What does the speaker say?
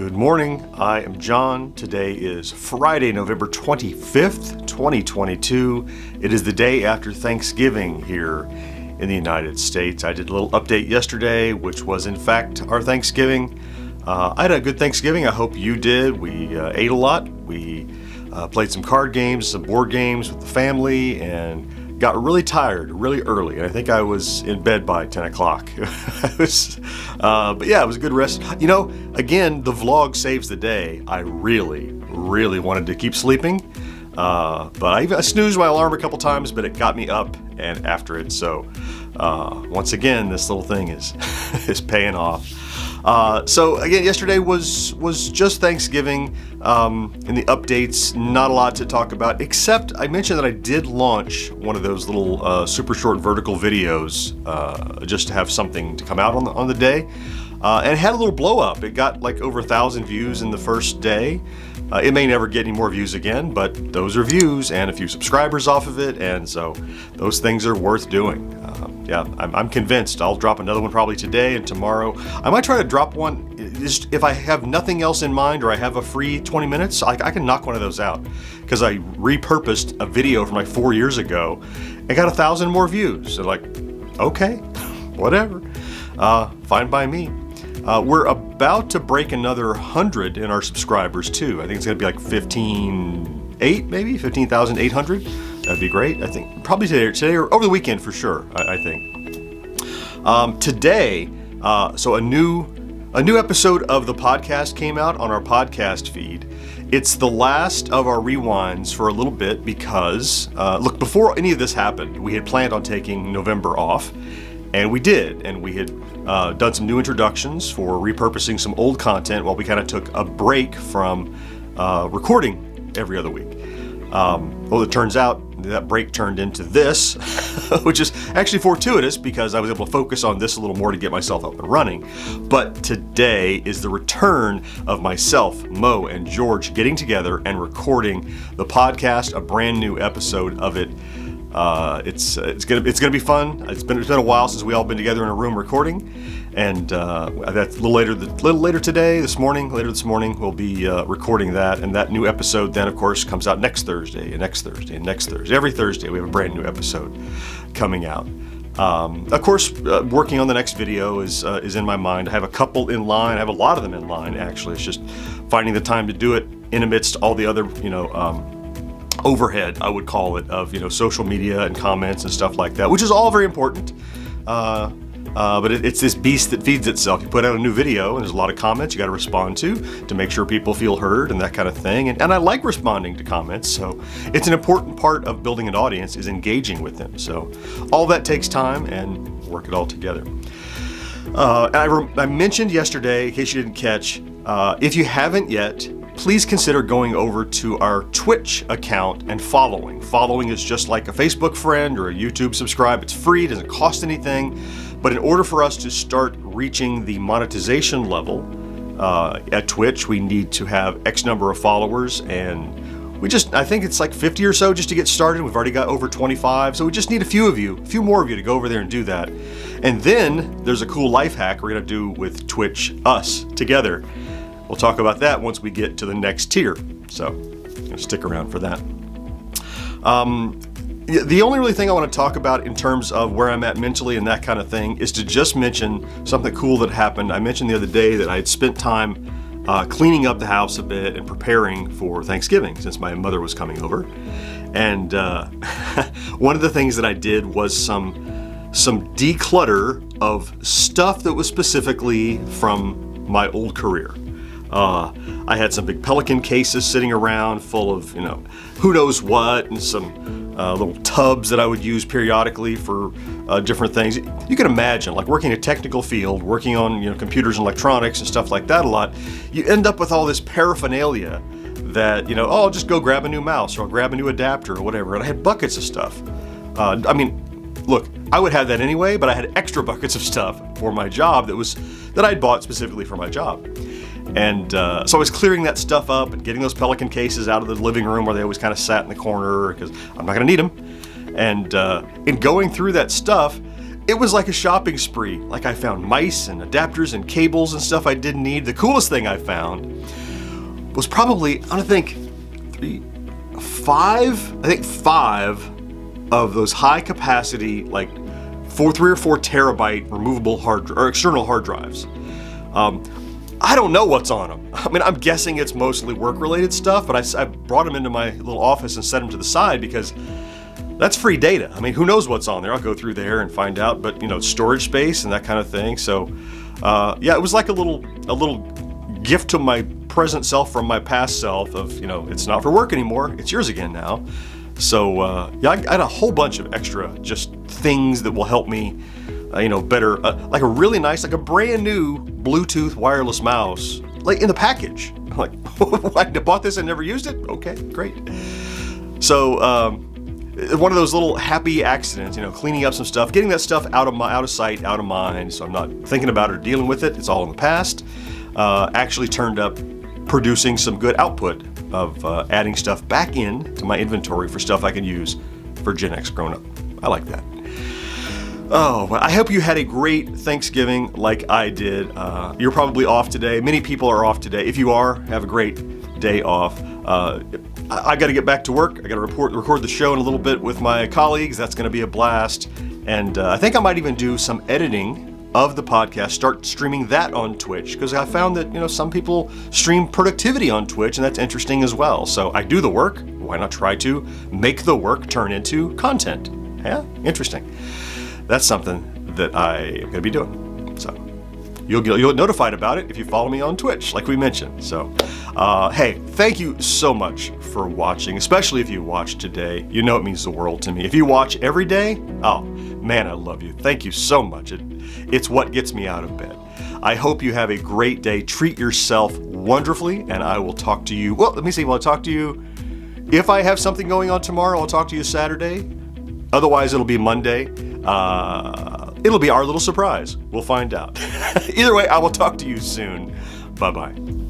Good morning, I am John. Today is Friday, November 25th, 2022. It is the day after Thanksgiving here in the United States. I did a little update yesterday, which was in fact our Thanksgiving. I had a good Thanksgiving. I hope you did. We ate a lot. We played some card games, some board games with the family, and got really tired really early. And I think I was in bed by 10 o'clock. But yeah, it was a good rest. You know, again, the vlog saves the day. I really wanted to keep sleeping. But I snoozed my alarm a couple times, but it got me up and after it. So once again, this little thing is paying off. So again, yesterday was just Thanksgiving. In the updates, not a lot to talk about, except I mentioned that I did launch one of those little super short vertical videos just to have something to come out on the day. And it had a little blow up. It got like over 1,000 views in the first day. It may never get any more views again, but those are views and a few subscribers off of it, and so those things are worth doing. Yeah, I'm convinced I'll drop another one probably today and tomorrow. I might try to drop one if I have nothing else in mind or I have a free 20 minutes. I can knock one of those out because I repurposed a video from like 4 years ago and got 1,000 more views. So like, okay, whatever, fine by me. We're about to break another 100 in our subscribers too. I think it's going to be like 15,800. That'd be great. I think probably today or over the weekend for sure. I think today. So a new episode of the podcast came out on our podcast feed. It's the last of our rewinds for a little bit because look, before any of this happened, we had planned on taking November off. And we did, and we had done some new introductions for repurposing some old content while we kind of took a break from recording every other week. Well, it turns out that break turned into this, which is actually fortuitous because I was able to focus on this a little more to get myself up and running. But today is the return of myself, Mo, and George getting together and recording the podcast, a brand new episode of it. It's gonna be fun. It's been a while since we all been together in a room recording, and that's a little later this morning, we'll be recording that, and that new episode then of course comes out next Thursday and next Thursday and next Thursday. Every Thursday we have a brand new episode coming out. Of course, working on the next video is in my mind. I have a couple in line. I have a lot of them in line actually. It's just finding the time to do it in amidst all the other overhead, I would call it, of social media and comments and stuff like that, which is all very important. But it's this beast that feeds itself. You put out a new video and there's a lot of comments you got to respond to make sure people feel heard and that kind of thing. And I like responding to comments, so it's an important part of building an audience is engaging with them. So all that takes time and work it all together. I mentioned yesterday, in case you didn't catch, if you haven't yet, please consider going over to our Twitch account and following. Following is just like a Facebook friend or a YouTube subscribe. It's free, it doesn't cost anything. But in order for us to start reaching the monetization level at Twitch, we need to have X number of followers, and I think it's like 50 or so just to get started. We've already got over 25, so we just need a few more of you to go over there and do that. And then there's a cool life hack we're gonna do with Twitch, us together. We'll talk about that once we get to the next tier, so stick around for that. The only really thing I want to talk about in terms of where I'm at mentally and that kind of thing is to just mention something cool that happened. I mentioned the other day that I had spent time cleaning up the house a bit and preparing for Thanksgiving since my mother was coming over. And one of the things that I did was some declutter of stuff that was specifically from my old career. I had some big Pelican cases sitting around full of, who knows what, and some little tubs that I would use periodically for different things. You can imagine, like working in a technical field, working on computers and electronics and stuff like that a lot, you end up with all this paraphernalia that, I'll just go grab a new mouse or I'll grab a new adapter or whatever, and I had buckets of stuff. Look, I would have that anyway, but I had extra buckets of stuff for my job that I'd bought specifically for my job. And so I was clearing that stuff up and getting those Pelican cases out of the living room where they always kind of sat in the corner because I'm not going to need them. And in going through that stuff, it was like a shopping spree. Like I found mice and adapters and cables and stuff I didn't need. The coolest thing I found was probably, I think, five of those high capacity, like 3 or 4 terabyte removable external hard drives. I don't know what's on them. I mean, I'm guessing it's mostly work-related stuff, but I brought them into my little office and set them to the side because that's free data. I mean, who knows what's on there? I'll go through there and find out, but storage space and that kind of thing. So, yeah, it was like a little gift to my present self from my past self of, it's not for work anymore. It's yours again now. So, yeah, I had a whole bunch of extra just things that will help me, better, like a really nice, like a brand new Bluetooth wireless mouse, like in the package. I'm like, I bought this and never used it? Okay, great. So, one of those little happy accidents, cleaning up some stuff, getting that stuff out of sight, out of mind, so I'm not thinking about it or dealing with it. It's all in the past. Actually turned up producing some good output of adding stuff back in to my inventory for stuff I can use for GenXGrownUp. I like that. Oh, well, I hope you had a great Thanksgiving like I did. You're probably off today. Many people are off today. If you are, have a great day off. I got to get back to work. I got to record the show in a little bit with my colleagues. That's going to be a blast. And I think I might even do some editing of the podcast, start streaming that on Twitch, because I found that, some people stream productivity on Twitch, and that's interesting as well. So I do the work. Why not try to make the work turn into content? Yeah, interesting. That's something that I am going to be doing. So you'll get notified about it if you follow me on Twitch, like we mentioned. So, hey, thank you so much for watching, especially if you watched today. It means the world to me. If you watch every day, oh man, I love you. Thank you so much. It's what gets me out of bed. I hope you have a great day. Treat yourself wonderfully, and I will talk to you. Well, let me see. Will I talk to you? If I have something going on tomorrow, I'll talk to you Saturday. Otherwise, it'll be Monday. It'll be our little surprise. We'll find out. Either way, I will talk to you soon. Bye-bye.